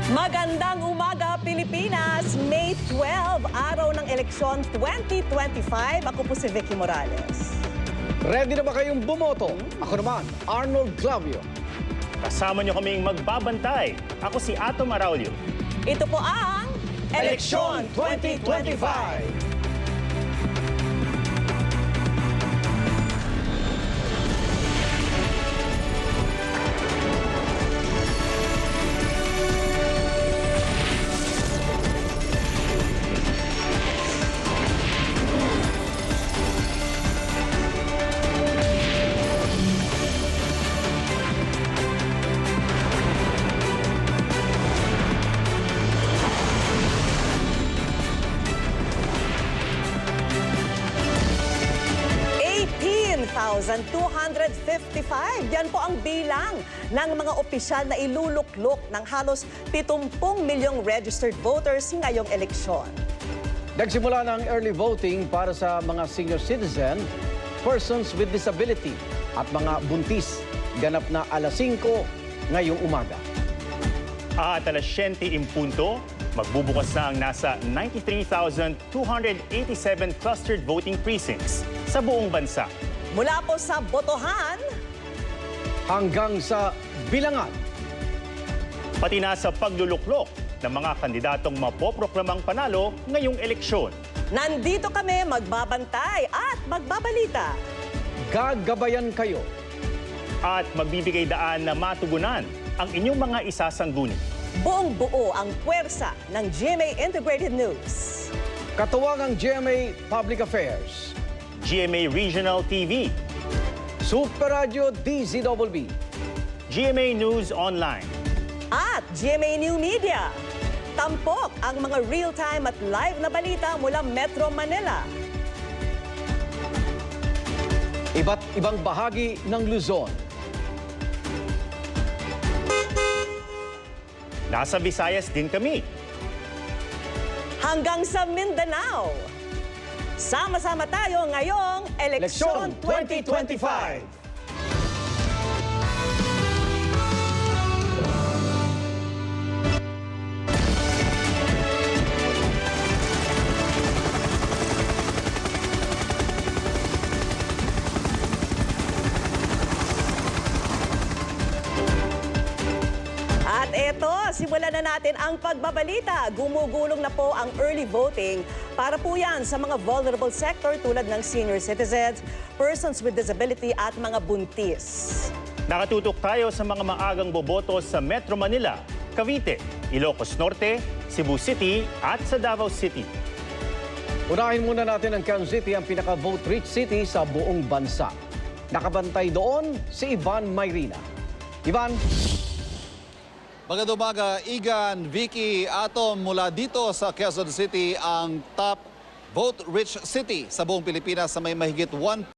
Magandang umaga, Pilipinas! May 12, araw ng eleksyon 2025. Ako po si Vicky Morales. Ready na ba kayong bumoto? Ako naman, Arnold Clavio. Kasama niyo kaming magbabantay. Ako si Atom Araulio. Ito po ang Eleksyon 2025! Yan po ang bilang ng mga opisyal na iluluklok ng halos 70 milyong registered voters ngayong eleksyon. Nagsimula ng early voting para sa mga senior citizen, persons with disability at mga buntis. Ganap na alas 5 ngayong umaga. At alas 7 impunto, magbubukas na ang nasa 93,287 clustered voting precincts sa buong bansa. Mula po sa botohan Hanggang sa bilangan. Pati na sa pagluluklok ng mga kandidatong mapoproklamang panalo ngayong eleksyon. nandito kami magbabantay at magbabalita. Gagabayan kayo. At magbibigay daan na matugunan ang inyong mga isasangguni. Buong buo ang puwersa ng GMA Integrated News. Katuwang ang GMA Public Affairs. GMA Regional TV, Super Radio DZBB. GMA News Online, At GMA New Media. Tampok ang mga real-time at live na balita mula Metro Manila. Iba't ibang bahagi ng Luzon. nasa Visayas din kami. Hanggang sa Mindanao. Sama-sama tayo ngayong Eleksyon 2025. At eto, simulan na natin ang pagbabalita. Gumugulong na po ang early voting para po yan sa mga vulnerable sector tulad ng senior citizens, persons with disability at mga buntis. Nakatutok tayo sa mga maagang boboto sa Metro Manila, Cavite, Ilocos Norte, Cebu City at sa Davao City. Unahin muna natin ang Quezon City, ang pinaka-vote-rich city sa buong bansa. Nakabantay doon si Ivan Mayrina. Ivan? Magandang umaga, Igan, Vicky, Atom, mula dito sa Quezon City, ang top vote-rich city sa buong Pilipinas sa may mahigit 1